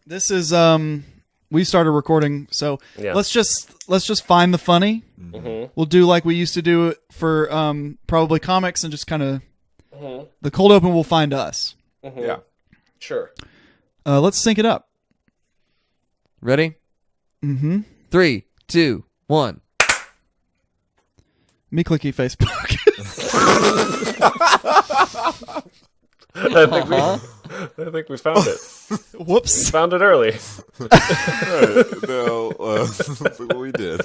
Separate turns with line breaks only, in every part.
This is we started recording, so let's just find the funny.
Mm-hmm.
We'll do like we used to do it for probably comics, and just kind of the cold open will find us.
Mm-hmm. Yeah, sure.
Let's sync it up.
Ready?
Mm-hmm.
3, 2, 1.
Me clicky Facebook.
I think we found it.
Whoops.
We found it early.
We did.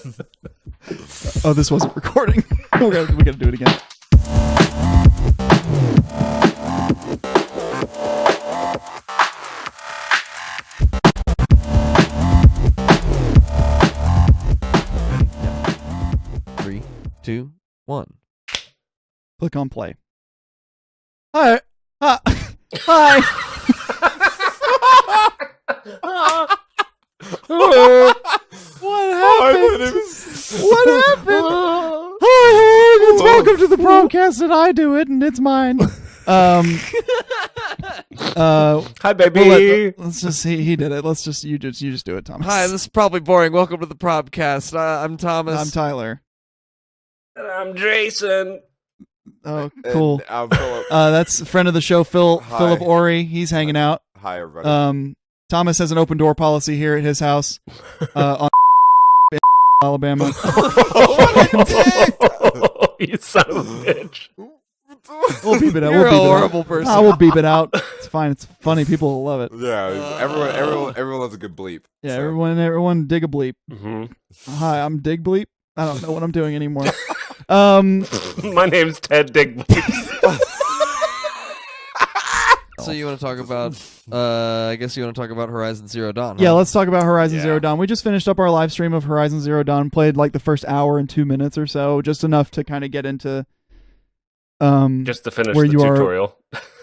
Oh, this wasn't recording. we gotta do it again.
Three, 2, 1.
Click on play. Hi. Hi. Hi. What happened? What happened? Hi, it's welcome to the Probcast, and I do it, and it's mine.
Hi, baby.
Let's just he did it. Let's just you just do it, Thomas.
Hi, this is probably boring. Welcome to the Probcast. I'm Thomas.
I'm Tyler.
And I'm Jason.
Oh, cool.
And I'm Phillip.
That's a friend of the show, Phillip Ori. He's hanging out.
Hi, everybody.
Thomas has an open door policy here at his house on Alabama.
You son of a bitch.
We'll beep it out.
You're
We'll beep
a
it
horrible
out.
person.
We'll beep it out. It's fine. It's funny. People will love it.
Yeah, everyone loves a good bleep.
Yeah,
so.
everyone dig a bleep.
Mm-hmm.
Hi, I'm Dig Bleep. I don't know what I'm doing anymore.
My name's Ted Digbleeps.
So you want to talk about, I guess you want to talk about Horizon Zero Dawn, huh?
Yeah, let's talk about Horizon Zero Dawn. We just finished up our live stream of Horizon Zero Dawn, played like the first hour and 2 minutes or so, just enough to kind of get into
just to finish
where
the
you
tutorial.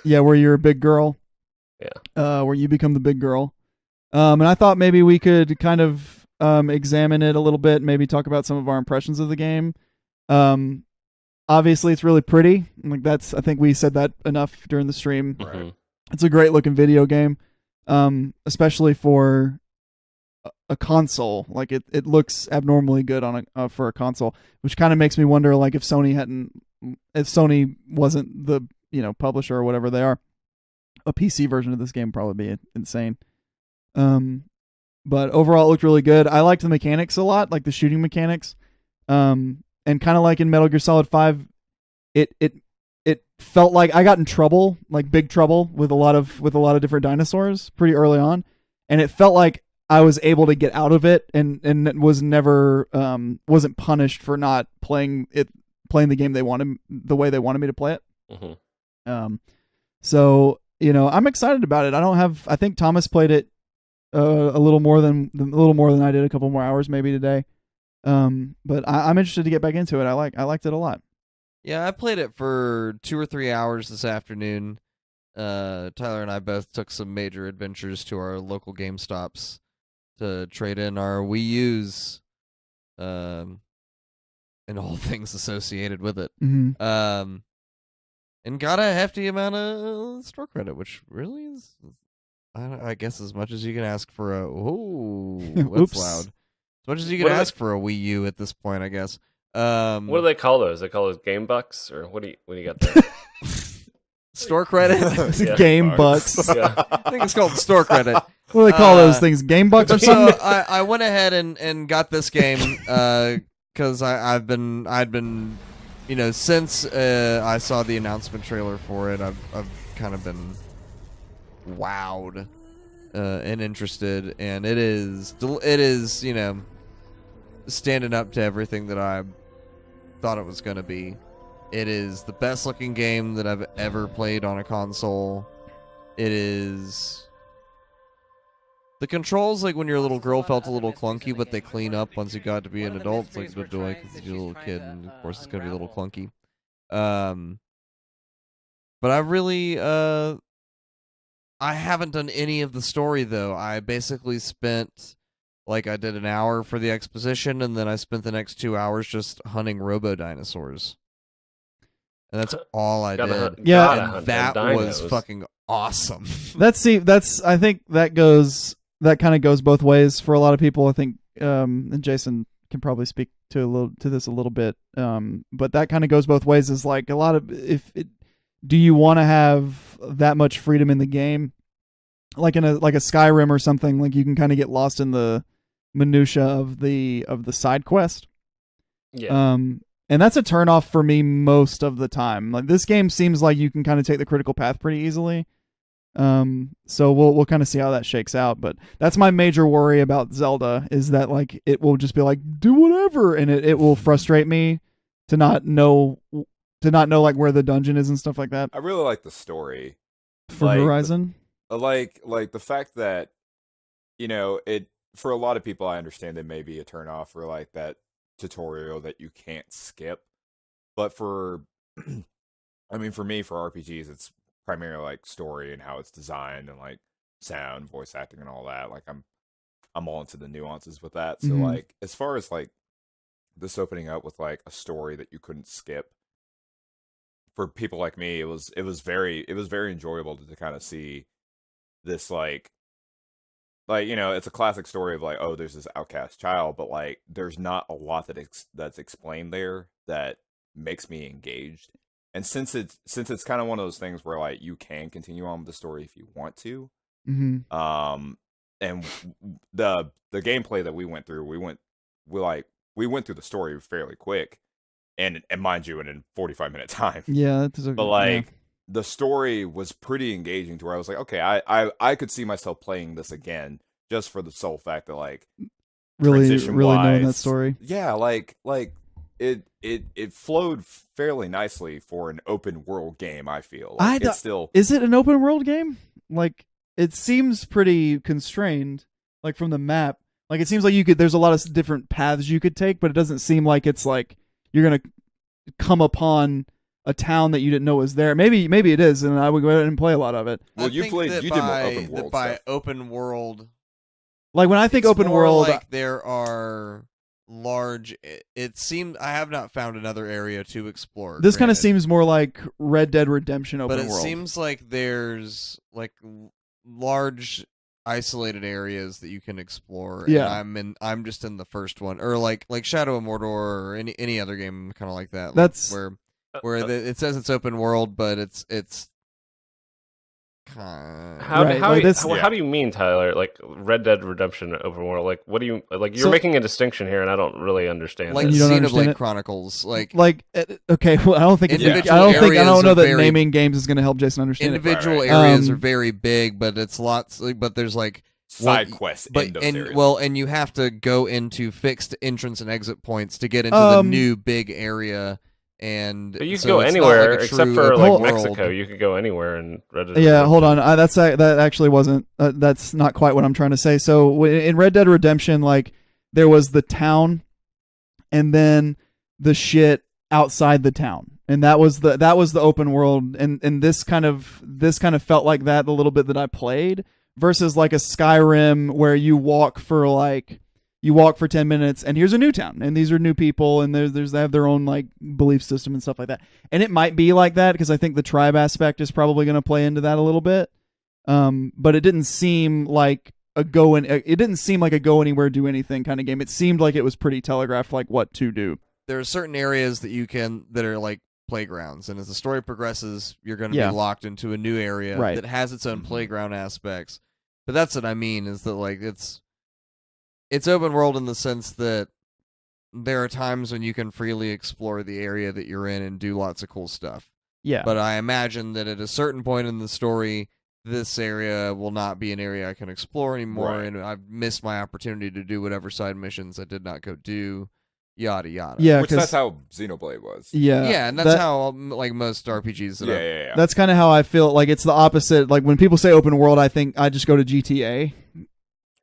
Where you're a big girl.
Yeah.
Where you become the big girl. And I thought maybe we could kind of examine it a little bit, maybe talk about some of our impressions of the game. Obviously it's really pretty. Like I think we said that enough during the stream.
Mm-hmm.
It's a great looking video game, especially for a console. Like it looks abnormally good on for a console, which kind of makes me wonder, like if Sony wasn't the publisher or whatever they are, a PC version of this game would probably be insane. But overall, it looked really good. I liked the mechanics a lot, like the shooting mechanics, and kind of like in Metal Gear Solid 5, it felt like I got in trouble, like big trouble, with a lot of different dinosaurs pretty early on, and it felt like I was able to get out of it and was never wasn't punished for not playing the game the way they wanted me to play it.
Mm-hmm.
So I'm excited about it. I think Thomas played it a little more than I did, a couple more hours maybe today. But I'm interested to get back into it. I liked it a lot.
Yeah, I played it for 2 or 3 hours this afternoon. Tyler and I both took some major adventures to our local GameStops to trade in our Wii U's and all things associated with it.
Mm-hmm.
And got a hefty amount of store credit, which really is, I guess, as much as you can ask for a... Oh, that's loud. As much as you can ask for a Wii U at this point, I guess.
What do they call those? They call those game bucks, or what do you got there?
Store credit?
Game bucks.
Yeah.
I think it's called store credit.
What do they call those things? Game bucks or something?
So I went ahead and got this game because I'd been since I saw the announcement trailer for it, I've kind of been wowed and interested, and it is standing up to everything that I thought it was going to be. It is the best looking game that I've ever played on a console. It is... The controls, like when you're a little girl, felt a little clunky, but they clean up once you got to be an adult. It's like the joy because you're a little kid, and of course it's going to be a little clunky. But I really... I haven't done any of the story, though. I basically spent... Like, I did an hour for the exposition, and then I spent the next 2 hours just hunting robo-dinosaurs. And that's all I did.
Yeah,
and that was fucking awesome.
I think that goes that kind of goes both ways for a lot of people. I think, and Jason can probably speak to this a little bit. But that kind of goes both ways. Is like a lot of do you want to have that much freedom in the game, like in a Skyrim or something? Like you can kind of get lost in the minutia of the side quest.
Yeah.
And that's a turnoff for me most of the time. Like this game seems like you can kind of take the critical path pretty easily. So we'll kind of see how that shakes out, but that's my major worry about Zelda is that like it will just be like do whatever, and it will frustrate me to not know like where the dungeon is and stuff like that.
I really like the story
For Horizon,
like the fact that it for a lot of people, I understand it may be a turnoff for like that tutorial that you can't skip, but for I mean for me, for RPGs, it's primarily like story and how it's designed and like sound, voice acting and all that. Like I'm all into the nuances with that. So like as far as like this opening up with like a story that you couldn't skip, for people like me, it was very enjoyable to kind of see this like it's a classic story of like, oh, there's this outcast child, but like there's not a lot that's explained there that makes me engaged. And since it's kind of one of those things where like you can continue on with the story if you want to, and the gameplay that we went through, we went through the story fairly quick, and mind you, in a 45-minute time.
Yeah,
but like the story was pretty engaging to where I was like, okay, I could see myself playing this again just for the sole fact that like
really knowing that story.
Yeah, like it flowed fairly nicely for an open world game. I feel like it's still.
Is it an open world game? Like it seems pretty constrained, like from the map. Like it seems like there's a lot of different paths you could take, but it doesn't seem like it's like you're gonna come upon a town that you didn't know was there. Maybe it is, and I would go ahead and play a lot of it.
Well, you did more open world stuff.
Open world,
like when I think open world,
like there are large. It seemed I have not found another area to explore.
This kind of seems more like Red Dead Redemption open
world. But it
world.
seems like there's like large isolated areas that you can explore.
Yeah,
and I'm just in the first one, or like Shadow of Mordor or any other game kind of like that.
That's
where it says it's open world, but it's
how do you mean, Tyler? Like Red Dead Redemption open world? Like what do you like? You're making a distinction here, and I don't really understand.
Like Xenoblade Chronicles, okay.
Well, I don't think I don't know that naming games is going to help Jason understand.
Individual areas are very big, but it's lots. But there's like
side quests in those areas.
And you have to go into fixed entrance and exit points to get into the new big area. But
you can go anywhere except for like Mexico. You could go anywhere in Red Dead.
Yeah, hold on. That actually wasn't. That's not quite what I'm trying to say. So in Red Dead Redemption, like there was the town, and then the shit outside the town, and that was the open world. And this kind of felt like that a little bit that I played versus like a Skyrim where you walk for 10 minutes and here's a new town and these are new people and they have their own like belief system and stuff like that. And it might be like that because I think the tribe aspect is probably going to play into that a little bit. But it didn't seem like a go anywhere, do anything kind of game. It seemed like it was pretty telegraphed like what to do.
There are certain areas that are like playgrounds, and as the story progresses, you're going to be locked into a new area that has its own playground aspects. But that's what I mean is that like it's open world in the sense that there are times when you can freely explore the area that you're in and do lots of cool stuff.
Yeah.
But I imagine that at a certain point in the story, this area will not be an area I can explore anymore, and I've missed my opportunity to do whatever side missions I did not go do, yada yada.
Yeah,
which that's how Xenoblade was.
Yeah, and that's how like most RPGs.
That's kind of how I feel. Like it's the opposite. Like when people say open world, I think I just go to GTA.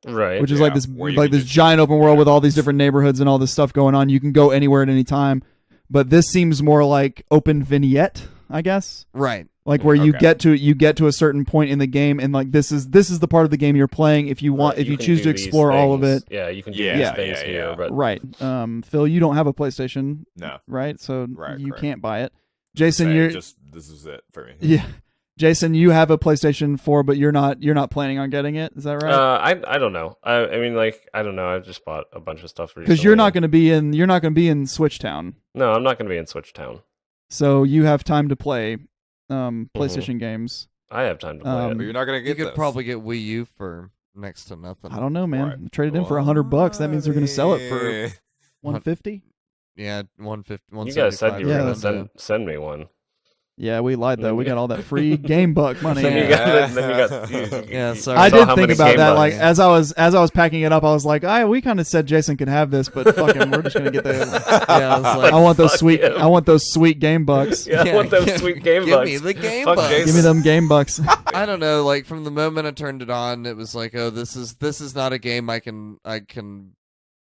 Right,
which is like this giant open world with all these different neighborhoods and all this stuff going on. You can go anywhere at any time, but this seems more like open vignette, I guess.
Right,
like where you get to a certain point in the game, and like this is the part of the game you're playing. If you choose to explore all of it,
you can do these things here. But
right, Phil, you don't have a PlayStation,
no,
right? So you can't buy it. Jason,
this is it for me.
Yeah. Jason, you have a PlayStation 4, but you're not planning on getting it. Is that right?
I don't know. I mean, like, I don't know. I just bought a bunch of stuff recently.
Because you're not going to be in Switch Town.
No, I'm not going to be in Switch Town.
So you have time to play PlayStation games.
I have time to play it.
But you're not gonna get.
You could probably get Wii U for next to nothing.
I don't know, man.
Right.
Trade it in for $100. That means they're going to sell it for $150.
Yeah, 150.
You guys said you were
Yeah,
going to send me one.
Yeah, we lied though. We got all that free game buck money.
Then you got.
Yeah, sorry.
I
saw
did
how
think
many
about
game
that.
bucks.
Like as I was packing it up, I was like, we kind of said Jason could have this, but fuck him, we're just gonna get the.
Yeah, I was like,
I want those sweet.
you.
I want those sweet game bucks.
Yeah, I want those sweet game bucks.
Give me the game
Fuck
bucks.
Jason.
Give me them game bucks.
I don't know. Like from the moment I turned it on, it was like, oh, this is not a game I can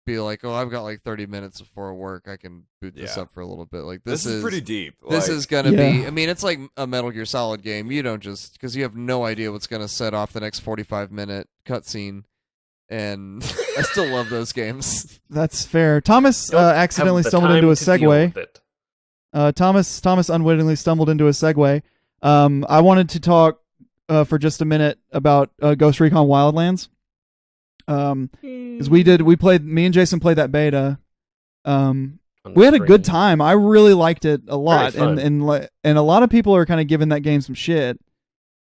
be like, oh, I've got like 30 minutes before work. I can boot this
Yeah.
up for a little bit. Like
This is pretty deep.
This
Like,
is gonna
Yeah.
be. I mean, it's like a Metal Gear Solid game. You don't just because you have no idea what's gonna set off the next 45-minute cutscene. And I still love those games.
That's fair. Thomas
Don't have
accidentally
the
stumbled into a
time to deal
segue.
with it.
Thomas unwittingly stumbled into a segue. I wanted to talk for just a minute about Ghost Recon Wildlands. Because me and Jason played that beta.
On
We had a
screen.
good time. I really liked it a lot,
fun.
and a lot of people are kind of giving that game some shit.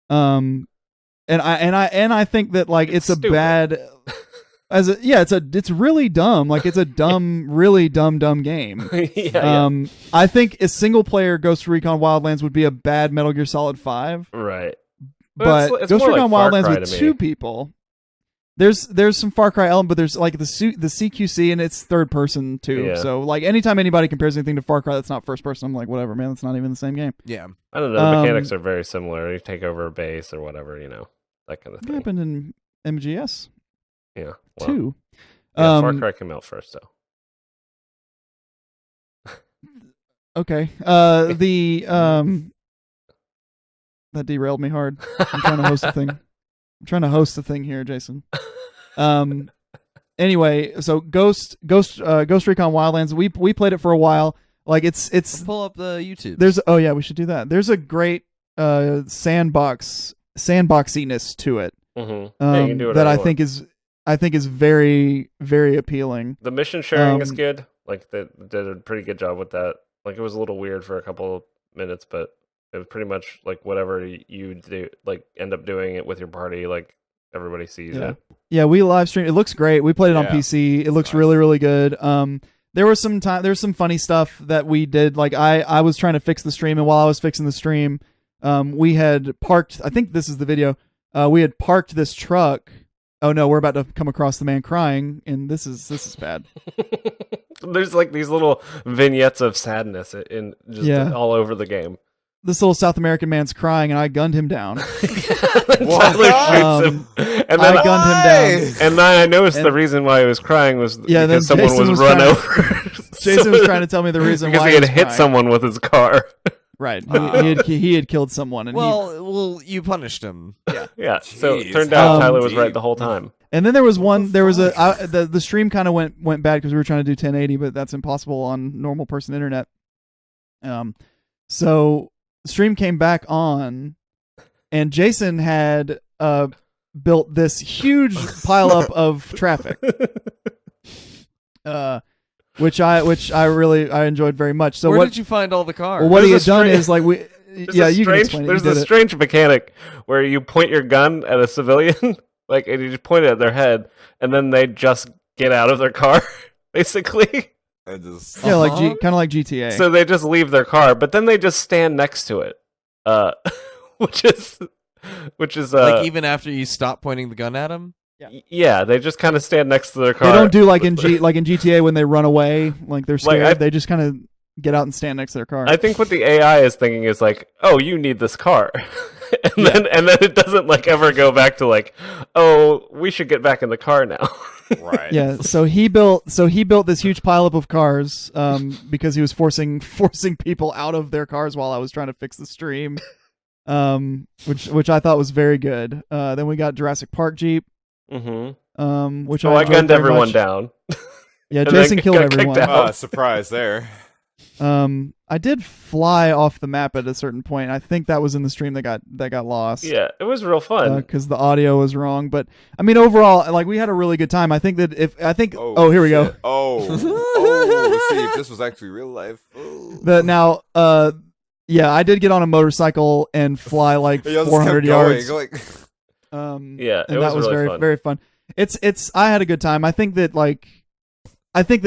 And I think that like it's a
stupid.
bad. It's really dumb. Like it's a dumb, really dumb game.
yeah.
I think a single player Ghost Recon Wildlands would be a bad Metal Gear Solid 5,
Right.
but
it's
Ghost
more like
Recon
Far
Wildlands
Cry
with
to me.
2 people. There's some Far Cry element, but there's like the CQC and it's third person too.
Yeah.
So like anytime anybody compares anything to Far Cry that's not first person, I'm like, whatever, man, that's not even the same game.
Yeah.
I don't know. The mechanics are very similar. You take over a base or whatever, that kind of
What
thing.
happened in MGS
Yeah. Well,
2?
yeah, Far Cry came out first, though.
Okay. That derailed me hard. I'm trying to host a thing. I'm trying to host a thing here, Jason. Anyway, so Ghost Recon Wildlands. We played it for a while. Like it's
Pull up the YouTube.
we should do that. There's a great sandboxiness to it.
Mm-hmm. Yeah, you can do
that
whatever
I
you want.
think is very, very appealing.
The mission sharing is good. Like they did a pretty good job with that. Like it was a little weird for a couple of minutes, but it was pretty much like whatever you do, like end up doing it with your party. Like everybody sees it.
Yeah, we live streamed. It looks great. We played it on
Yeah.
PC. It looks
Nice.
really, really good. There was some funny stuff that we did. Like I was trying to fix the stream, and while I was fixing the stream, we had parked. I think this is the video. We had parked this truck. Oh no, we're about to come across the man crying, and this is bad.
There's like these little vignettes of sadness in just all over the game.
This little South American man's crying, and I gunned him down.
Tyler shoots him, and then
I gunned him down.
And then I noticed the reason why he was crying was
Yeah, then
because someone
Jason
was
was
run
trying-
over.
Jason was trying to tell me the reason
because
why
he had
was
hit
crying.
someone with his car.
Right, he had killed someone, and
well, you punished him.
Yeah, so it
Jeez,
turned out
how
Tyler was
deep.
right the whole time.
And then there was the stream kind of went bad because we were trying to do 1080, but that's impossible on normal person internet. So the stream came back on, and Jason had built this huge pileup of traffic, which I really enjoyed very much. So
Where did you find all the cars?
well, what he had
There's a
done
strange-
is like we.
There's
Yeah,
a
you can
strange,
explain it.
There's
You did
a
it.
strange mechanic where you point your gun at a civilian, like, and you just point it at their head, and then they just get out of their car, basically.
I just
Yeah, like
Uh-huh.
kind of like GTA.
So they just leave their car, but then they just stand next to it, which is
like even after you stop pointing the gun at him?
yeah, they just kind of stand next to their car.
they don't do like in GTA when they run away, like they're
Like,
scared. They just kind of get out and stand next to their car.
I think what the AI is thinking is like, oh, you need this car. and then it doesn't like ever go back to like, oh, we should get back in the car now.
right.
Yeah, so he built this huge pileup of cars because he was forcing people out of their cars while I was trying to fix the stream, which I thought was very good. Then we got Jurassic Park Jeep,
Mm-hmm.
which
So I
enjoyed
gunned
very
everyone
much.
down.
Yeah,
and
Jason
then
killed
got kicked
everyone.
out.
Surprise there.
I did fly off the map at a certain point. I think that was in the stream that got lost.
Yeah, it was real fun.
Because the audio was wrong. But I mean, overall, like we had a really good time. I think that oh, here we go.
Let's see if this was actually real life.
Yeah, I did get on a motorcycle and fly like 400 yards.
Yeah,
and
it
that was
really
very
fun.
very fun. I had a good time. I think that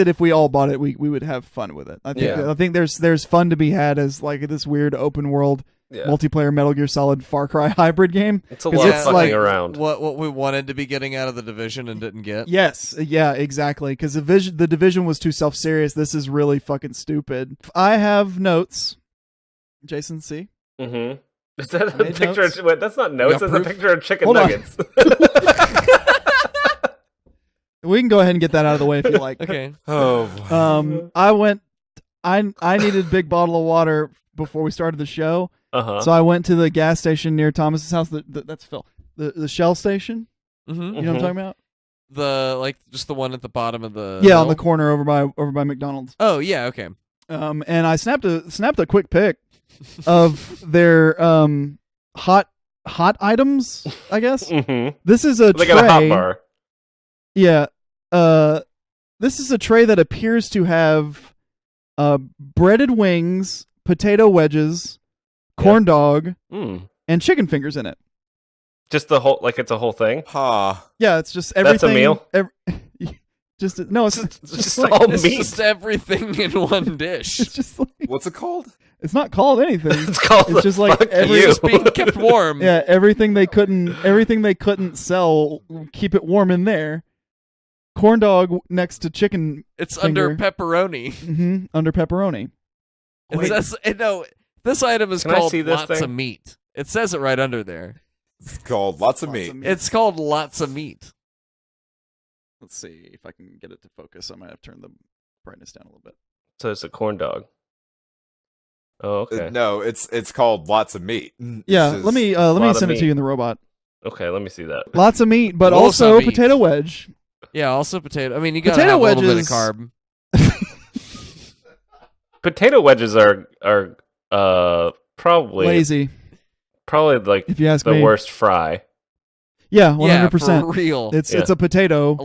if we all bought it, we would have fun with it. I think there's fun to be had as like this weird open world multiplayer Metal Gear Solid Far Cry hybrid game.
It's a lot of fucking around.
What we wanted to be getting out of the Division and didn't get.
Yes, yeah, exactly. Because the Division was too self-serious. This is really fucking stupid. I have notes. Jason, see?
Mm-hmm. Is that a picture? Wait, that's not notes. That's a picture of chicken
Hold
nuggets.
We can go ahead and get that out of the way if you like.
Okay.
I needed a big bottle of water before we started the show. So I went to the gas station near Thomas's house. That's Phil. The Shell station.
Mm-hmm.
You know what I'm talking about?
Just the one at the bottom of the
hill? On the corner over by McDonald's.
Oh yeah, okay.
And I snapped a quick pic of their hot items, I guess.
Mm-hmm.
This is a
like
tray.
A hot bar.
Yeah. This is a tray that appears to have breaded wings, potato wedges, corn dog, and chicken fingers in it.
Just the whole, like it's a whole thing?
Huh.
Yeah, it's just everything.
That's a meal?
It's
just
like,
all
It's
meat.
just everything in one dish.
It's just like,
What's it called?
it's not called anything.
It's called
It's just like
fuck
every
you.
It's being kept warm.
Yeah, everything they couldn't sell, keep it warm in there. Corn dog next to chicken.
It's
finger.
under pepperoni.
Under pepperoni.
This item is
Can I
called
see this
lots
thing?
of meat. It says it right under there.
It's called lots of meat.
It's called lots of meat.
Let's see if I can get it to focus. I might have turned the brightness down a little bit.
So it's a corn dog. Oh, okay.
No, it's called lots of meat.
Yeah,
This is-
let me
lot of
send it
meat.
to you in the robot.
Okay, let me see that.
Lots of meat, but
Lots
also
of meat.
potato wedge.
Yeah, also potato. I mean, you gotta
Potato
have a little bit of
wedges-
carb.
Potato wedges are probably
Lazy,
like
if you ask
the
me.
worst fry.
Yeah,
Yeah,
100%.
for real.
It's a potato.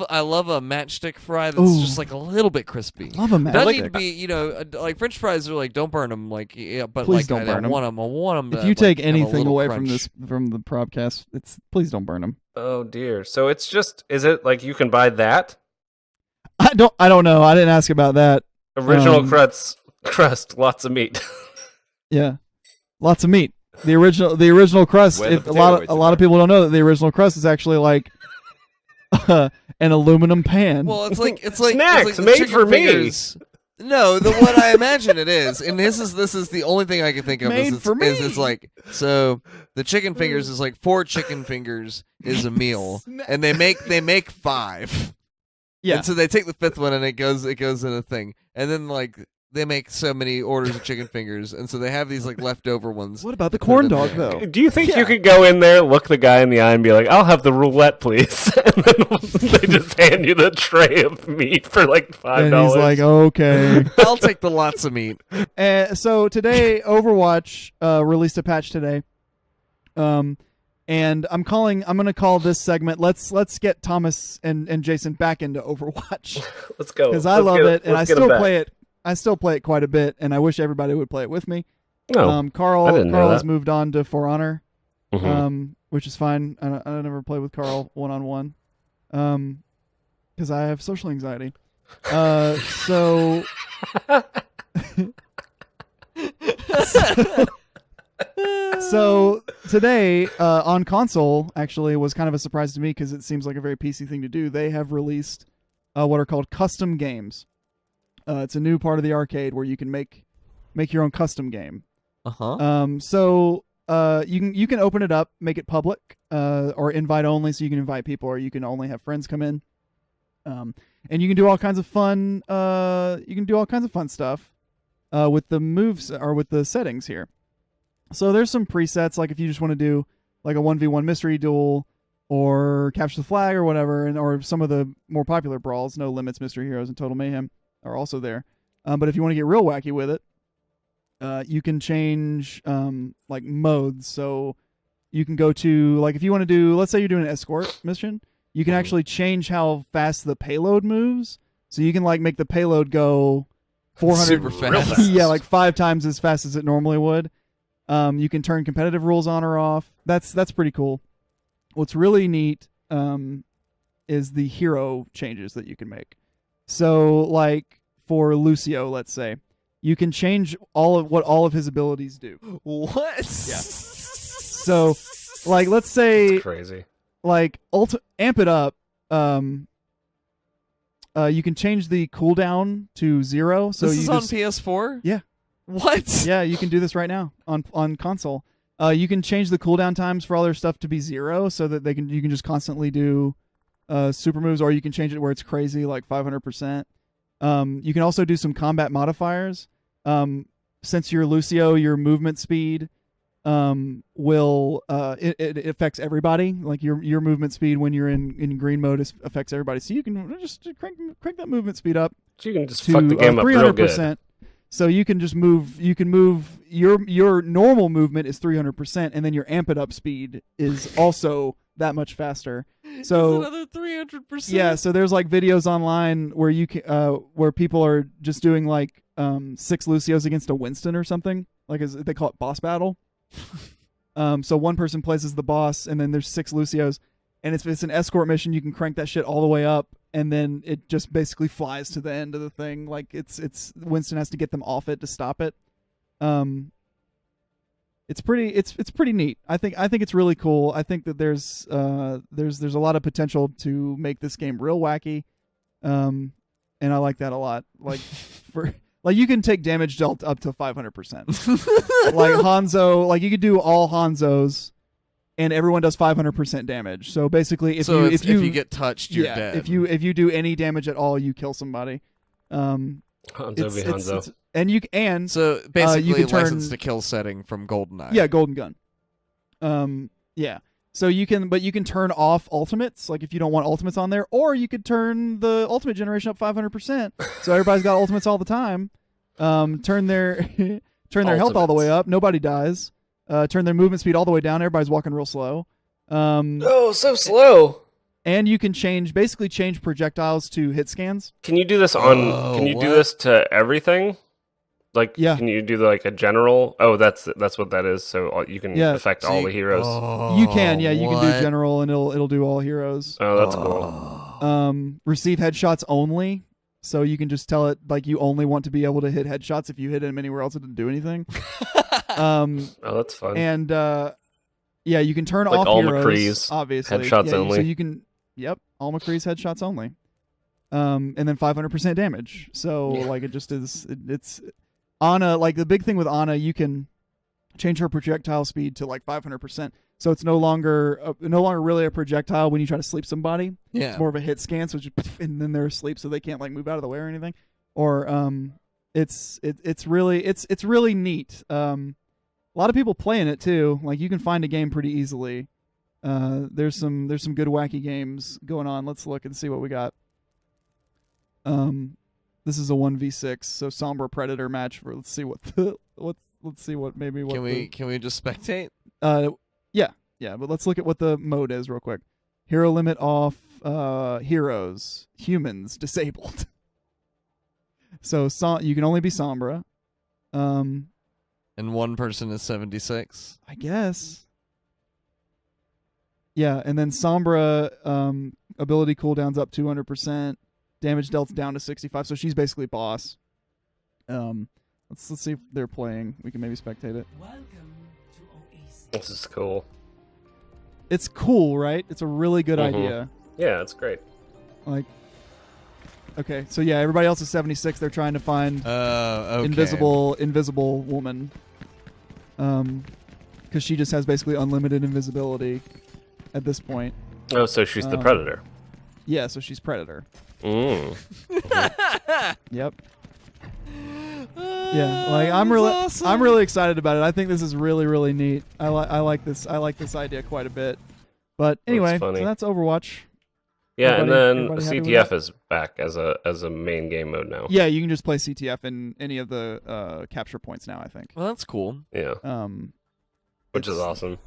I love a matchstick fry that's
Ooh.
just like a little bit crispy.
Love a
Doesn't
matchstick.
need to be, like French fries are like don't burn them, like but
Please
like
don't burn
I
'em.
want them. I want them.
If you take anything away from the Probcast, please don't burn them.
Oh dear. So it's just, is it like you can buy that
I don't know. I didn't ask about that.
original crust, lots of meat?
Yeah, lots of meat. The original crust.
When the
A
potato
lot
wedges
of
are.
people don't know that the original crust is actually like an aluminum pan.
Well, it's like
Snacks
it's like the
made
chicken
for me.
fingers. No, the what I imagine it is, and this is the only thing I can think of
Made
is
for me.
it's like so the chicken fingers is like 4 chicken fingers is a meal, and they make 5.
Yeah.
And so they take the 5th one and it goes in a thing, and then like they make so many orders of chicken fingers, and so they have these like leftover ones.
What about the
to put
corn
in
dog
there.
though?
Do you think you could go in there, look the guy in the eye, and be like, "I'll have the roulette, please," and then they just hand you the tray of meat for like $5?
And he's like, okay.
I'll take the lots of meat.
So today, Overwatch released a patch today. And I'm gonna call this segment. Let's get Thomas and Jason back into Overwatch
"Let's go,"
because I love it and I still play it. I still play it quite a bit, and I wish everybody would play it with me.
No,
Carl
I didn't know
has
that.
moved on to For Honor,
Mhm.
which is fine. I never play with Carl one-on-one, because I have social anxiety. So. So today on console actually was kind of a surprise to me because it seems like a very PC thing to do. They have released what are called custom games. It's a new part of the arcade where you can make your own custom game. So you can open it up, make it public, or invite only, so you can invite people, or you can only have friends come in. And you can do all kinds of fun. Stuff with the moves or with the settings here. So there's some presets, like if you just want to do like a 1v1 mystery duel or capture the flag or whatever, or some of the more popular brawls, No Limits, Mystery Heroes, and Total Mayhem are also there. But if you want to get real wacky with it, you can change like modes. So you can go to, like, if you want to do, let's say you're doing an escort mission, you can actually change how fast the payload moves. So you can like make the payload go 400
Super fast.
Real fast.
yeah, like 5 times as fast as it normally would. You can turn competitive rules on or off. That's pretty cool. What's really neat is the hero changes that you can make. So like for Lucio, let's say, you can change what all of his abilities do.
What?
Yeah. So like let's say
It's crazy.
like amp it up. You can change the cooldown to 0. So
This
you
is
just,
on PS4?
Yeah.
What?
Yeah, you can do this right now on console. You can change the cooldown times for all their stuff to be 0, so that you can just constantly do super moves, or you can change it where it's crazy, like 500%. You can also do some combat modifiers. Since you're Lucio, your movement speed will it affects everybody. Like your movement speed when you're in green mode affects everybody. So you can just crank that movement speed up
So you can just
to
fuck the game up real good.
300%. So you can just move. You can move. Your normal movement is 300%, and then your amp it up speed is also that much faster. So
It's another 300%.
yeah. So there's like videos online where you can, where people are just doing like 6 Lucios against a Winston or something. Like they call it boss battle. So one person plays as the boss, and then there's 6 Lucios, and if it's an escort mission, you can crank that shit all the way up, and then it just basically flies to the end of the thing. Like it's Winston has to get them off it to stop it. It's pretty neat. I think it's really cool. I think that there's a lot of potential to make this game real wacky, and I like that a lot. Like like you can take damage dealt up to 500%. Like Hanzo, like you could do all Hanzos, and everyone does 500% damage. So basically, if you
get touched, you're dead.
if you do any damage at all, you kill somebody.
Hanzo v Hanzo.
So basically,
you can turn,
license to kill setting from GoldenEye.
Yeah, Golden Gun. Yeah. So you can turn off ultimates, like if you don't want ultimates on there, or you could turn the ultimate generation up 500%, so everybody's got ultimates all the time. Turn their health all the way up, nobody dies. Turn their movement speed all the way down, everybody's walking real slow.
Oh, so slow.
And you can basically change projectiles to hit scans.
Can you do this on? Can you do this to everything? Like,
Yeah.
Can you do like a general? Oh, that's what that is. So you can affect all the heroes.
You can, yeah, you can do general, and it'll do all heroes.
Oh, that's cool.
Receive headshots only, so you can just tell it like you only want to be able to hit headshots. If you hit them anywhere else, it doesn't do anything.
Oh, that's fun.
And yeah, you can turn
Like
off
all
heroes,
McCree's
obviously.
headshots
So
only.
you can, all McCree's headshots only. And then 500% damage. So like it just is. It's Ana. Like the big thing with Ana, you can change her projectile speed to like 500%. So it's no longer really a projectile when you try to sleep somebody.
Yeah.
It's more of a hit scan, so just and then they're asleep, so they can't like move out of the way or anything. Or it's really neat. A lot of people playing it too. Like you can find a game pretty easily. There's some good wacky games going on. Let's look and see what we got. This is a 1v6, so Sombra Predator match. Let's see what
Can we just spectate?
Yeah, but let's look at what the mode is real quick. Hero limit off, heroes, humans disabled. So you can only be Sombra.
And one person is 76.
I guess. Yeah, and then Sombra ability cooldowns up 200%, damage dealt down to 65. So she's basically boss. Let's see if they're playing. We can maybe spectate it.
Welcome to Oasis.
This is cool.
It's cool, right? It's a really good idea.
Yeah, it's great.
Like, okay, so yeah, everybody else is 76. They're trying to find
Okay.
invisible woman, because she just has basically unlimited invisibility at this point.
Oh, so she's the predator.
Yeah, so she's Predator.
Mm.
Yep. Yeah, like I'm really excited about it. I think this is really, really neat. I like this idea quite a bit. But anyway, so
funny.
that's Overwatch.
Yeah, and then
Everybody happy with
CTF
that?
is back as a main game mode now.
Yeah, you can just play CTF in any of the capture points now, I think.
Well, that's cool.
Yeah, which is
it's-
awesome.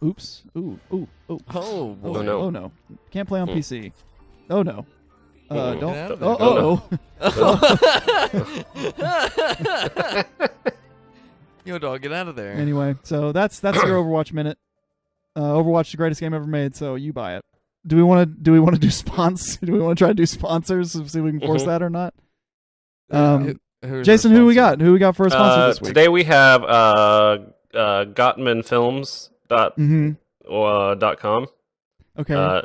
Oops. Ooh.
Oh,
Oh,
boy.
no.
Oh no. Can't play on PC. Oh no.
Mm.
Don't.
Get out of
Oh,
there.
oh.
Yo, dog, get out of there.
Anyway, so that's your Overwatch minute. Overwatch is the greatest game ever made, so you buy it. Do we want to do spons? Do we want to try to do sponsors? See if we can force
Mhm.
that or not.
Who's
Jason,
our
who we
sponsor?
got? Who we got for a sponsor this week?
Today we have Gottmanfilms.com.
Mm-hmm. Okay. And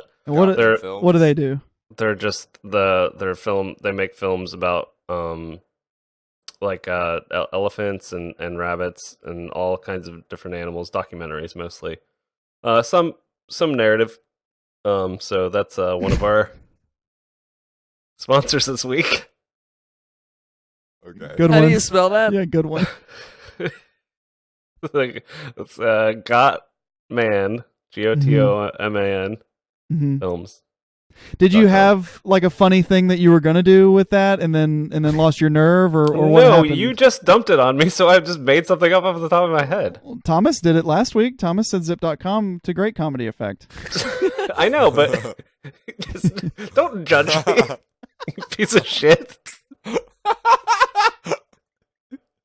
they're
what do they do?
they're just their film. They make films about elephants and rabbits and all kinds of different animals. Documentaries mostly. Some narrative. So that's one of our sponsors this week.
Okay.
Good
How
one.
do you spell that?
Yeah, good one.
It's Gottman, Gotoman
Mhm.
films.
Did you
.com.
have like a funny thing that you were gonna do with that, and then lost your nerve, or what
No,
happened?
you just dumped it on me, so I just made something up off the top of my head.
Well, Thomas did it last week. Thomas said zip.com to great comedy effect.
I know, but just don't judge me, you piece of shit.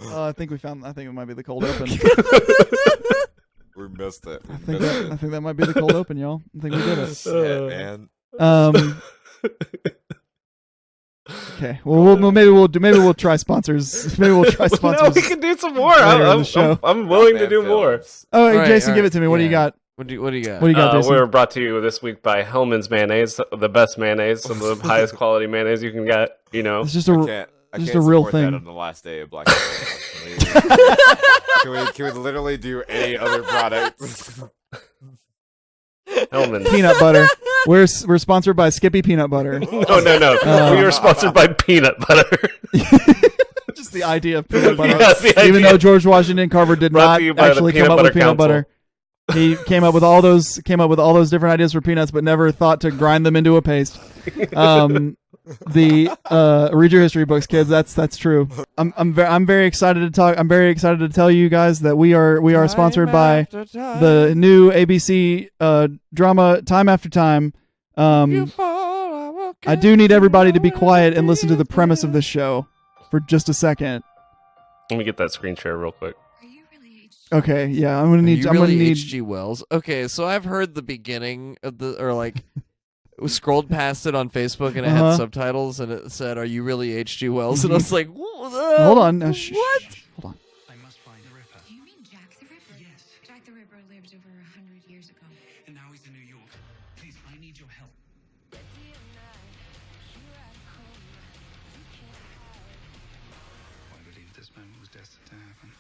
I think it might be the cold open.
We missed it.
I think that might be the cold open, y'all. I think we did it.
Shit, man.
Okay. Well, maybe we'll try sponsors. Maybe we'll try sponsors.
No, we can do some more.
later in the show.
I'm willing to
Gottman
do more.
Films.
Oh, hey,
All right,
Jason,
all
give
right.
it to me. What do you
Yeah.
got?
What do you got?
What do you got, Jason?
We're brought to you this week by Hellman's Mayonnaise, the best mayonnaise, some of the highest quality mayonnaise you can get. You know,
It's just
I
a
can't
just a real
support
thing.
That on the last day of Black Friday. Can we literally do any other product?
Hellman's.
peanut butter. We're sponsored by Skippy Peanut Butter.
No. We are sponsored by peanut butter.
Just the idea of peanut butter.
Yeah, the
Even
idea.
though George Washington Carver did
Brought
not
to you by the
actually
Peanut
come up with
Butter
peanut
Council.
butter. He came up with all those different ideas for peanuts, but never thought to grind them into a paste. Read your history books, kids. That's true. I'm very excited to talk. I'm very excited to tell you guys that we are sponsored by the new ABC drama Time After Time. I do need everybody to be quiet and listen to the premise of this show for just a second.
Let me get that screen share real quick.
Are you really
Okay, yeah, I'm gonna need.
You
I'm
really
gonna need.
H.G. Wells. Okay, so I've heard the beginning of it was scrolled past it on Facebook and it had subtitles and it said, "Are you really H.G. Wells?" And I was like,
Hold on.
What?
Hold on.
I must find the Ripper.
Do you mean Jack the Ripper?
Yes.
Jack the Ripper lived over 100 years ago.
And now he's in New York. Please, I need your help. I believe this moment was destined to happen.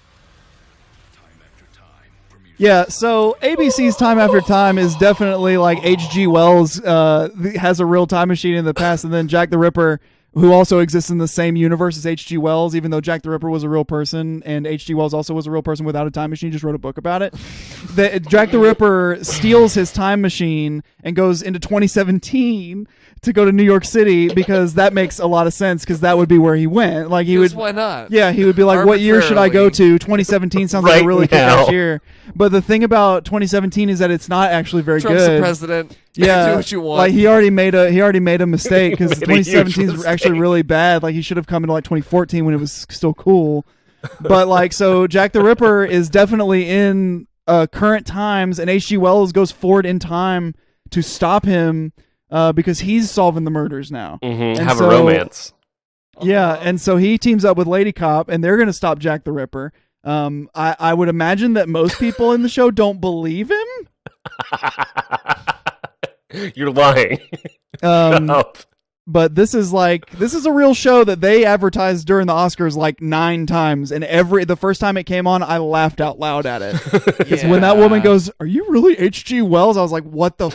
Time after time.
Yeah, so ABC's Time After Time is definitely like H.G. Wells has a real time machine in the past, and then Jack the Ripper, who also exists in the same universe as H.G. Wells, even though Jack the Ripper was a real person, and H.G. Wells also was a real person without a time machine, just wrote a book about it. Jack the Ripper steals his time machine and goes into 2017 to go to New York City because that makes a lot of sense because that would be where he went. Like he would.
Why not?
Yeah, he would be like, "What year should I go to?" 2017 sounds like a
Right
really
now.
kick-ass year. But the thing about 2017 is that it's not actually very
Trump's
good.
the president.
Yeah,
Do what you want.
like he already made a mistake because
He made a huge
2017 is actually
mistake.
really bad. Like he should have come into like 2014 when it was still cool. But like, so Jack the Ripper is definitely in current times, and H.G. Wells goes forward in time to stop him because he's solving the murders now.
Mm-hmm.
And
Have a
so-
romance.
Yeah, and so he teams up with Lady Cop, and they're going to stop Jack the Ripper. I would imagine that most people in the show don't believe him.
You're lying.
Um,
Up.
but this is a real show that they advertised during the Oscars like 9 times, and the first time it came on, I laughed out loud at it. Because when that woman goes, "Are you really H.G. Wells?" I was like, "What the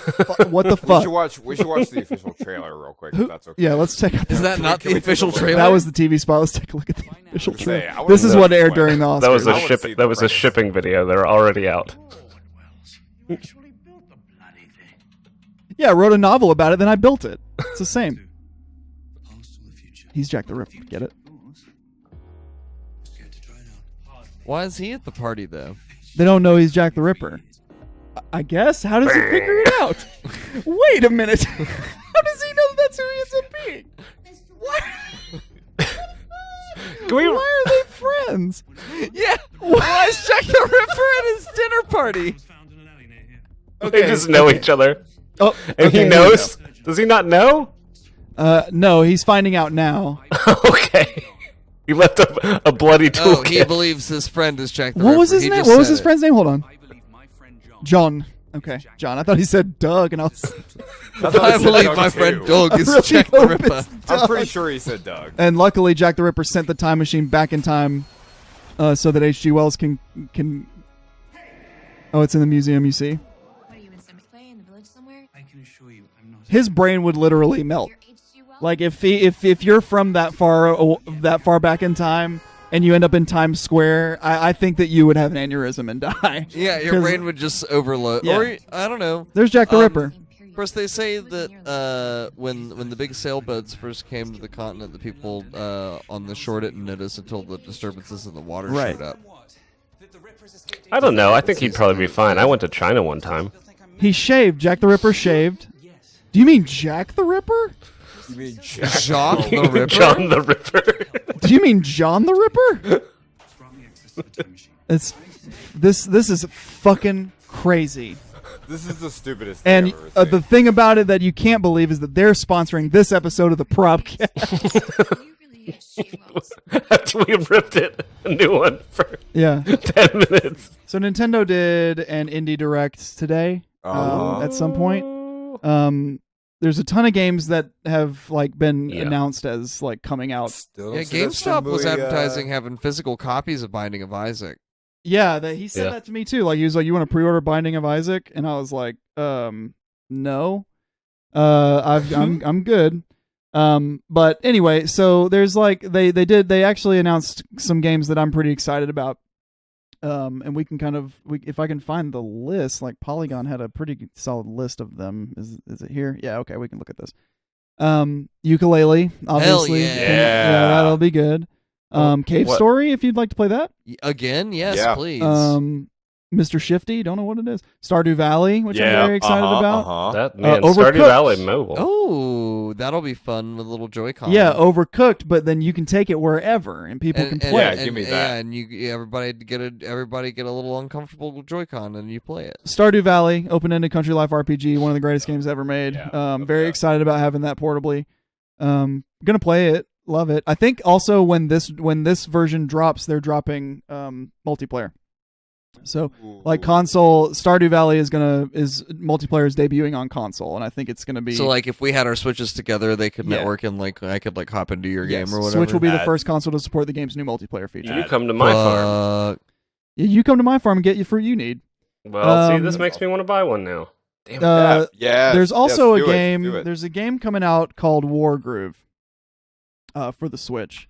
what the fuck?"
We should watch the official trailer real quick. If that's okay.
Yeah, let's check out.
Is that not the official trailer?
That was the TV spot. Let's take a look at the official
Say,
trailer.
I wanna
This is
see
what
that
aired
one.
during the Oscars.
That was
I
a
wanna
ship.
see
That was a
the
shipping video. They're already out.
Wells, you actually built the bloody thing.
Yeah, I wrote a novel about it, then I built it. It's the same.
The past or the future?
He's Jack the Ripper. Get it?
Of course. Scared to try it out.
Why is he at the party though?
They don't know he's Jack the Ripper. I guess. How does he figure it out? Wait a minute. How does he know that's who he ends up being? Why? Why are they friends?
Yeah. Why is Jack the Ripper at his dinner party?
Was found in an alley near here.
They just know each other.
Oh,
And
okay,
he
here we
knows? Does he not know?
go. No, he's finding out now.
Okay. He left a bloody
Oh,
toolkit.
he believes his friend is Jack the Ripper.
What was his
He
name?
just
What was
said
his
it.
friend's name? Hold on.
I believe my friend
John. Okay, John. I thought he said Doug, and I was.
I believe my friend Doug is
I really
Jack the
hope
Ripper.
it's
I'm pretty
Doug.
sure he said Doug.
And luckily, Jack the Ripper sent the time machine back in time, so that H.G. Wells can. Oh, it's in the museum. You see,
What are you in some play in the village somewhere?
I can assure you I'm not.
his brain would literally melt.
You're H.G. Wells?
Like if you're from that far back in time and you end up in Times Square, I think that you would have an aneurysm and die.
Yeah, your
'Cause
brain would just overload.
Yeah.
Or I don't know.
There's Jack the Ripper.
Of course, they say that when the big sailboats first came to the continent, the people on the shore didn't notice until the disturbances in the water
Right.
showed up.
I don't know. I think he'd probably be fine. I went to China one time.
He shaved. Jack the Ripper shaved. Do you mean Jack the Ripper?
You mean
Jacques the Ripper?
John the Ripper.
Do you mean John the Ripper?
Grant me access to the time machine.
It's this is fucking crazy.
This is the stupidest thing
And
I've ever
the
seen.
thing about it that you can't believe is that they're sponsoring this episode of the Probcast.
Are you really H.G. Wells?
After we ripped it, a new one for
Yeah.
10 minutes.
So Nintendo did an indie direct today. At some point. There's a ton of games that have like been
Yeah.
announced as like coming out.
Still
Yeah,
don't see that
GameStop was
Shenmue,
advertising having physical copies of Binding of Isaac.
Yeah, he said
Yeah.
that to me too. Like he was like, "You want to pre-order Binding of Isaac?" And I was like, no. I'm good." But anyway, so there's like they actually announced some games that I'm pretty excited about. And we can if I can find the list, like Polygon had a pretty solid list of them. Is it here? Yeah, okay, we can look at this. Ukulele, obviously.
yeah.
Yeah.
That'll be good. Cave
what?
Story, if you'd like to play that.
Again, yes,
Yeah.
please.
Mr. Shifty, don't know what it is. Stardew Valley, which I'm very excited about.
That man,
Overcooked.
Stardew Valley mobile.
Oh, that'll be fun with a little Joy-Con.
Yeah, Overcooked, but then you can take it wherever and people can play
Yeah,
it.
give me that.
Yeah, and everybody get a little uncomfortable with Joy-Con, and you play it.
Stardew Valley, open-ended country life RPG, one of the greatest games ever made.
Yeah,
Very excited about having that portably. Gonna play it, love it. I think also when this version drops, they're dropping multiplayer. So like console, Stardew Valley is multiplayer is debuting on console, and I think it's gonna be
So like if we had our Switches together, they could
Yeah.
network and like I could like hop into your
yes,
game or whatever.
Switch will be the
That-
first console to support the game's new multiplayer feature.
You come to my farm.
Yeah, you come to my farm and get your fruit you need.
Well, see,
um,
this makes me want to buy one now. Damn it.
Yeah.
There's also
yes,
a
do it,
game.
do it.
There's a game coming out called War Groove for the Switch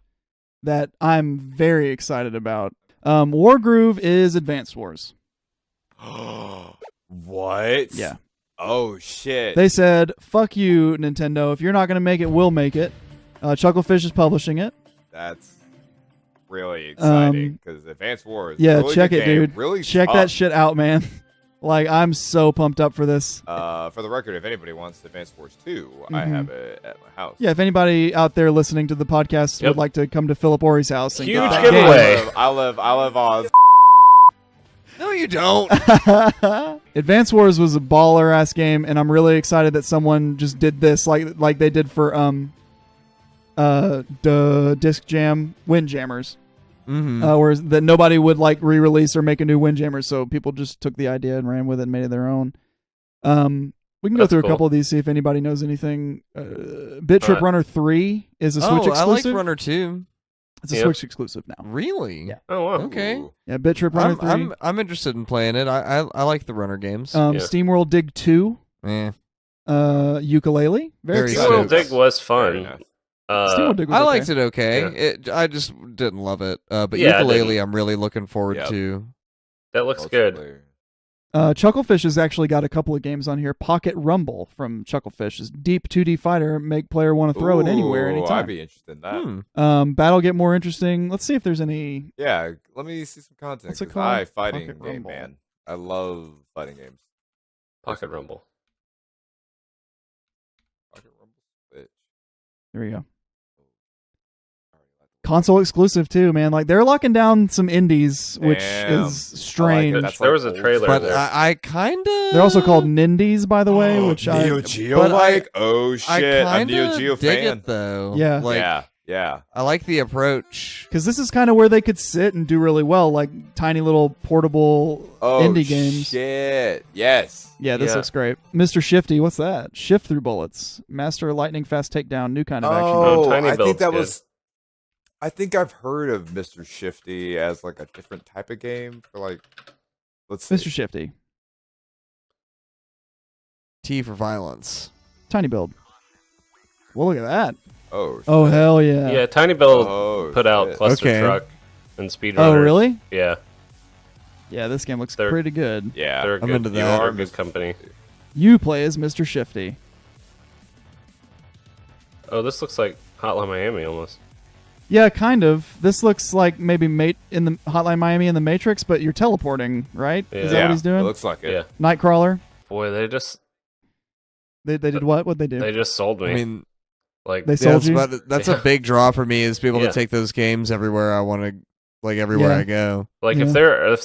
that I'm very excited about. War Groove is Advanced Wars.
What?
Yeah.
Oh shit.
They said, "Fuck you, Nintendo. If you're not gonna make it, we'll make it." Chucklefish is publishing it.
That's really exciting because Advanced Wars.
Yeah,
really
check
good
it,
game,
dude.
Really
Check
tough.
that shit out, man. Like, I'm so pumped up for this.
For the record, if anybody wants Advanced Wars 2, I
Mhm.
have it at my house.
Yeah, if anybody out there listening to the podcast
Yep.
would like to come to Phillip Ori's house and
Huge
get that
giveaway.
I live Oz.
No, you don't.
game. Advance Wars was a baller ass game, and I'm really excited that someone just did this like they did for the Disc Jam Windjammers.
Mm-hmm.
Whereas that nobody would like re-release or make a new Windjammer, so people just took the idea and ran with it and made it their own. We can go
That's
through
cool.
a couple of these, see if anybody knows anything. Bit Trip Runner 3 is a Switch
I
exclusive.
like Runner 2.
It's a
Yep.
Switch exclusive now.
Really?
Yeah.
Oh, wow.
Okay.
Ooh.
Yeah, Bit Trip Runner 3.
I'm interested in playing it. I like the Runner games.
Yeah.
SteamWorld Dig 2.
Eh.
Ukulele. Very
Very
excited.
SteamWorld Dig was
Very
fun.
nice.
SteamWorld Dig was
I
okay.
liked it okay.
Yeah.
I just didn't love it. But
Yeah, I
ukulele,
didn't.
I'm really looking forward
Yep.
to.
That looks good.
Multiplayer.
Chucklefish has actually got a couple of games on here. Pocket Rumble from Chucklefish is deep 2D fighter, make player want to throw it anywhere,
Ooh,
anytime.
I'd be interested in that.
Battle get more interesting. Let's see if there's any.
Yeah, let me see some content.
What's it
'cause
called?
Fighting
Pocket
game,
Rumble.
man. I love fighting games.
Pocket Rumble.
Pocket Rumble Switch.
There we go. Console exclusive too, man. Like they're locking down some indies, which
Damn.
is strange.
That's
There
like
was a
old
trailer
But
there.
I kind of.
They're also called Nindies, by the way, which
Neo
I
Geo
but
like. Oh shit,
I
I'm
kind
Neo
of
Geo
dig
fan.
it though.
Yeah.
Like,
yeah.
I like the approach.
because this is kind of where they could sit and do really well, like tiny little portable
Oh
indie games.
shit. Yes.
Yeah, this
Yeah.
looks great. Mr. Shifty, what's that? Shift through bullets, master lightning fast takedown, new kind of action.
Oh, Tiny
I think
Build's
that
good.
was. I think I've heard of Mr. Shifty as like a different type of game for like. Let's see.
Mr. Shifty,
T for violence.
tiny build. Well, look at that.
Oh. Shit.
Oh hell yeah.
Yeah, Tiny Build
Oh,
put out
shit.
Cluster
Okay.
Truck and Speedrunner.
Oh really?
Yeah,
Yeah, this game looks
They're-
pretty good.
Yeah.
they're a
I'm
good,
into
you
that.
are a good company.
You play as Mr. Shifty.
Oh, this looks like Hotline Miami almost.
Yeah, kind of. This looks like maybe Mate in the Hotline Miami in the Matrix, but you're teleporting, right? Is that
Yeah.
what he's
It
doing?
looks like it.
Yeah.
Nightcrawler.
Boy, they just
They did what? What'd they do?
they just sold me.
I mean,
like
They
yeah,
sold you.
that's a big draw for me is be able
Yeah.
to take those games everywhere I want to, like everywhere
Yeah.
I go.
Like
Yeah.
if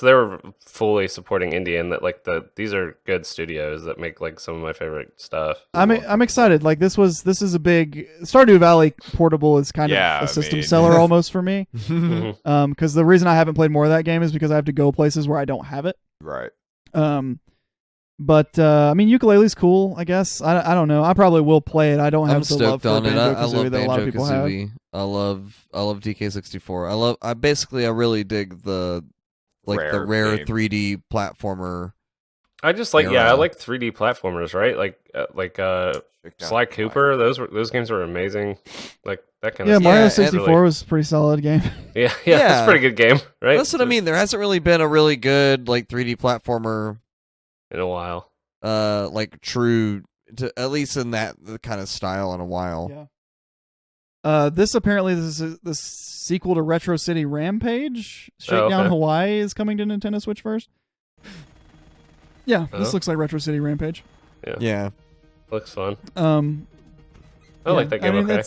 they're fully supporting indie and that like these are good studios that make like some of my favorite stuff.
I'm excited. Like this is a big Stardew Valley portable is kind
Yeah,
of
I
a system
mean-
seller almost for me.
Mhm.
Because the reason I haven't played more of that game is because I have to go places where I don't have it.
Right.
But I mean, ukulele's cool. I guess I don't know. I probably will play it. I don't have
I'm
the love
stoked
for
on it. I
Banjo-Kazooie
love
that a lot of people have.
Banjo-Kazooie. I love DK64. I really dig the
Rare
rare
game.
3D platformer.
I just like I
Era.
like 3D platformers, right? Like
Check out
Sly
the
Cooper. Those games were amazing. Like that kind
Yeah,
of
Mario
stuff.
64 was a pretty solid game.
Yeah,
Yeah.
that's a pretty good game, right?
That's what I mean. There hasn't really been a really good like 3D platformer,
In a while.
like true to at least in that kind of style in a while.
Yeah. This is the sequel to Retro City Rampage. Shakedown
okay.
Hawaii is coming to Nintendo Switch first. Yeah, this
Oh.
looks like Retro City Rampage.
Yeah.
Looks fun.
I
I like that game. Okay.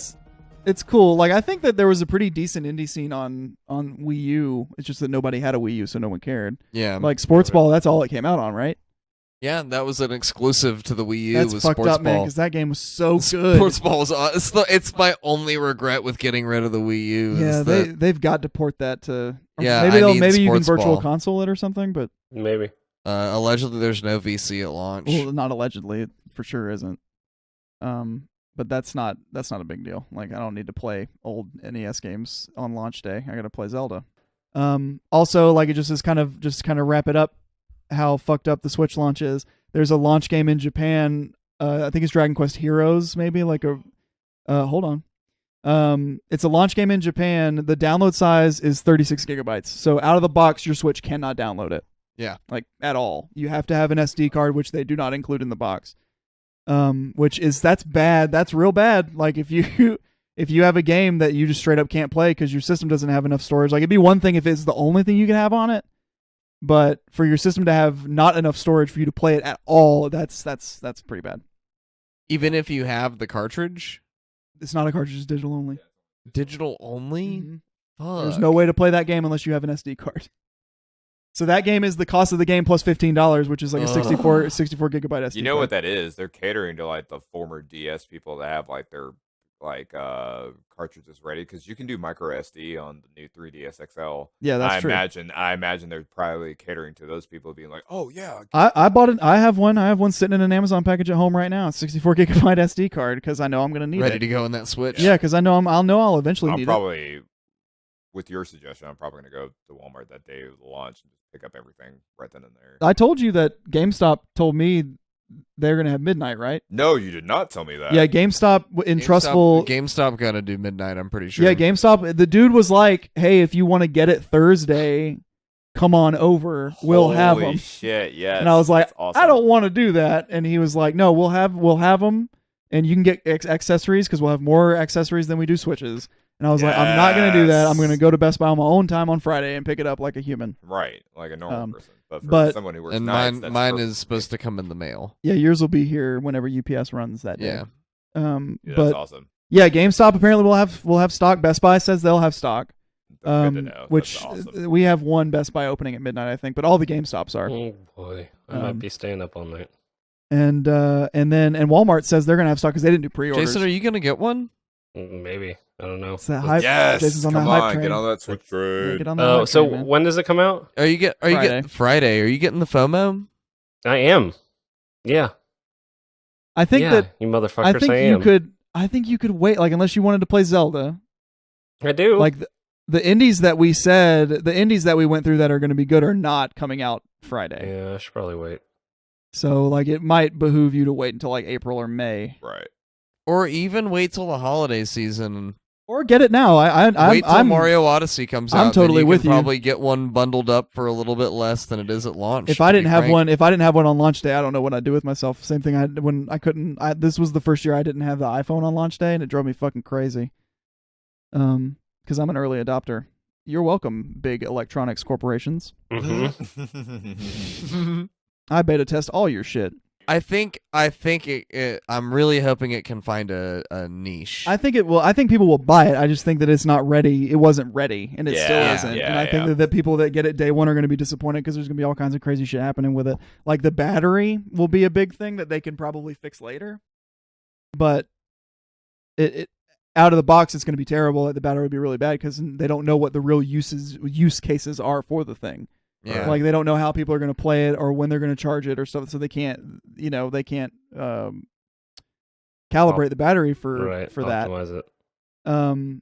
It's cool. Like I think that there was a pretty decent indie scene on Wii U. It's just that nobody had a Wii U, so no one cared.
Yeah.
Like Sports Ball, that's all it came out on, right?
Yeah, that was an exclusive to the Wii U.
That's
was
fucked
Sports
up, man,
Ball.
because that game was so good.
Sports Ball was it's my only regret with getting rid of the Wii U.
Yeah,
is that,
they've got to port that to. or
Yeah,
maybe
I need
maybe you can
Sports
virtual
Ball.
console it or something, but
Maybe.
allegedly there's no VC at launch.
well, not allegedly, it for sure isn't. But that's not a big deal. Like I don't need to play old NES games on launch day. I got to play Zelda. Also, like it just is kind of wrap it up. How fucked up the Switch launch is. There's a launch game in Japan. I think it's Dragon Quest Heroes, maybe like a. Hold on. It's a launch game in Japan. The download size is 36 gigabytes. So out of the box, your Switch cannot download it.
Yeah.
Like at all. You have to have an SD card, which they do not include in the box. That's bad. That's real bad. Like if you have a game that you just straight up can't play because your system doesn't have enough storage. Like it'd be one thing if it's the only thing you can have on it, but for your system to have not enough storage for you to play it at all, that's pretty bad.
Even if you have the cartridge,
It's not a cartridge; it's digital only.
digital only.
Mhm.
Fuck.
There's no way to play that game unless you have an SD card. So that game is the cost of the game plus $15, which is like a 64 gigabyte SD.
You know
card.
what that is? They're catering to like the former DS people that have like their cartridges ready because you can do micro SD on the new 3DS XL.
Yeah, that's true.
I imagine they're probably catering to those people being like, oh yeah,
I bought it. I have one sitting in an Amazon package at home right now. It's 64 gigabyte SD card because I know I'm gonna need
ready
it.
to go in that Switch.
Yeah, because I know I'll eventually
I'm
need it.
probably with your suggestion, I'm probably gonna go to Walmart that day of the launch and just pick up everything right then and there.
I told you that GameStop told me they're gonna have midnight, right?
No, you did not tell me that.
Yeah, GameStop in Trustful.
GameStop gotta do midnight. I'm pretty sure.
Yeah, GameStop. The dude was like, "Hey, if you want to get it Thursday, come on over, we'll have
Holy
them.
shit, yes.
And I was like,
That's awesome.
I don't want to do that. And he was like, no, we'll have them, and you can get accessories because we'll have more accessories than we do Switches. And I was like, I'm not going to do that. I'm going to go to Best Buy on my own time on Friday and pick it up like a human.
Right, like a normal person. But for
but-
someone who works
And
nights, that's
mine
perfect
is
for
supposed to come in the mail.
Yeah, yours will be here whenever UPS runs that day.
Yeah.
me. Yeah,
But
that's awesome.
yeah, GameStop apparently will have stock. Best Buy says they'll have stock.
That's good to know.
Which
That's awesome.
we have one Best Buy opening at midnight, I think, but all the GameStops are.
Oh boy, I might be staying up all night.
And Walmart says they're gonna have stock because they didn't do pre-orders.
Jason, are you gonna get one?
Maybe, I don't know.
It's that hype.
Yes,
Jason's on
come
that hype
on,
train.
get on that Switch
Yeah,
train.
get on that
Oh,
hype
so
train, man.
when does it come out?
Are you getting Friday? Are you getting the FOMO?
I am. Yeah.
I think
yeah,
that
you motherfuckers.
I think
I
you
am.
could. I think you could wait, like unless you wanted to play Zelda.
I do.
Like the indies that we went through that are going to be good are not coming out Friday.
Yeah, I should probably wait.
So like it might behoove you to wait until like April or May,
Right.
Or even wait till the holiday season.
or get it now.
Wait till
I'm
Mario Odyssey comes out.
I'm
then
totally
you
with
can
you.
Probably get one bundled up for a little bit less than it is at launch.
If
to
I
be
didn't have
frank.
one, on launch day, I don't know what I'd do with myself. Same thing I had when I couldn't. This was the first year I didn't have the iPhone on launch day, and it drove me fucking crazy. Because I'm an early adopter. You're welcome, big electronics corporations.
Mm-hmm.
I beta test all your shit.
I think I'm really hoping it can find a niche.
I think it will. I think people will buy it. I just think that it's not ready. It wasn't ready, and it still
Yeah,
isn't.
yeah,
and I think that people that get it day one are going to be disappointed because there's going to be all kinds of crazy shit happening with it. Like the battery will be a big thing that they can probably fix later, but it out of the box it's going to be terrible. The battery would be really bad because they don't know what the real use cases are for the thing.
yeah.
Like they don't know how people are going to play it or when they're going to charge it or stuff, so they can't calibrate the battery for that.
Optimize it.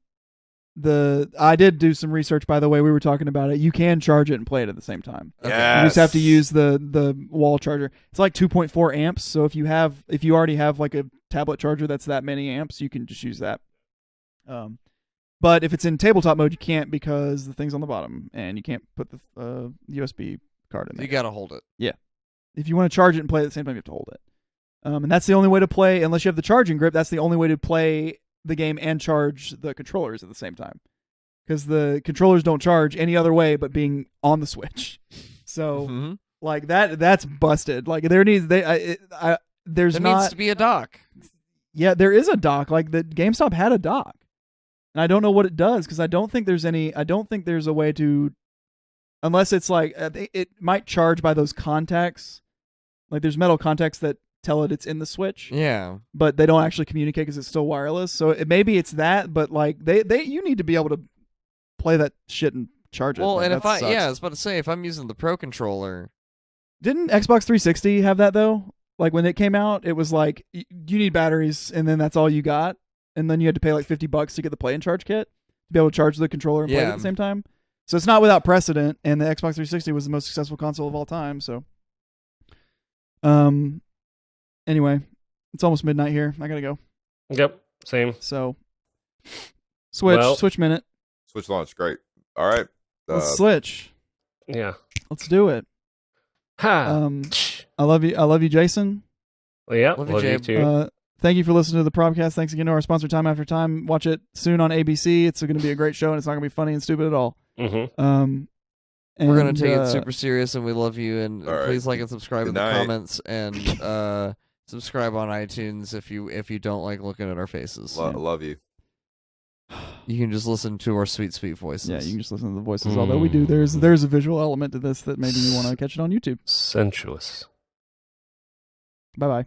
I did do some research, by the way. We were talking about it. You can charge it and play it at the same time.
Yes.
You just have to use the wall charger. It's like 2.4 amps. So if you already have like a tablet charger that's that many amps, you can just use that. But if it's in tabletop mode, you can't because the thing's on the bottom and you can't put the USB card in there.
You gotta hold it.
If you want to charge it and play it at the same time, you have to hold it. And that's the only way to play, unless you have the charging grip, that's the only way to play the game and charge the controllers at the same time. Because the controllers don't charge any other way but being on the Switch. So, like, that's busted. Like, there needs to be
a dock.
Yeah, there is a dock. Like, the GameStop had a dock. And I don't know what it does, because I don't think there's a way to, unless it's like, it might charge by those contacts. Like, there's metal contacts that tell it it's in the Switch.
Yeah.
But they don't actually communicate because it's still wireless. So maybe it's that, but like you need to be able to play that shit and charge it.
Well,
Like,
and
that sucks.
I was about to say, if I'm using the Pro controller,
Didn't Xbox 360 have that though? Like when it came out, it was like you need batteries, and then that's all you got, and then you had to pay like $50 to get the play and charge kit to be able to charge the controller and play it at the same time. So it's not without precedent, and the Xbox 360 was the most successful console of all time. So, anyway, it's almost midnight here. I gotta go.
Yep, same.
So, Switch minute.
Switch launch, great. All right,
Let's switch.
Yeah.
Let's do it.
Ha.
I love you, Jason.
Well, yeah,
Love you,
love you
Jabe.
too.
Thank you for listening to the Probcast. Thanks again to our sponsor, Time After Time. Watch it soon on ABC. It's going to be a great show, and it's not going to be funny and stupid at all.
Mm-hmm.
We're going to take it super serious, and we love you. And
All right.
please like and subscribe in the
Good night.
comments, and subscribe on iTunes if you don't like looking at our faces.
Love you.
You can just listen to our sweet, sweet voices.
Yeah, you can just listen to the voices. Although we do, there's a visual element to this that maybe you want to catch it on YouTube.
Sensuous.
Bye-bye.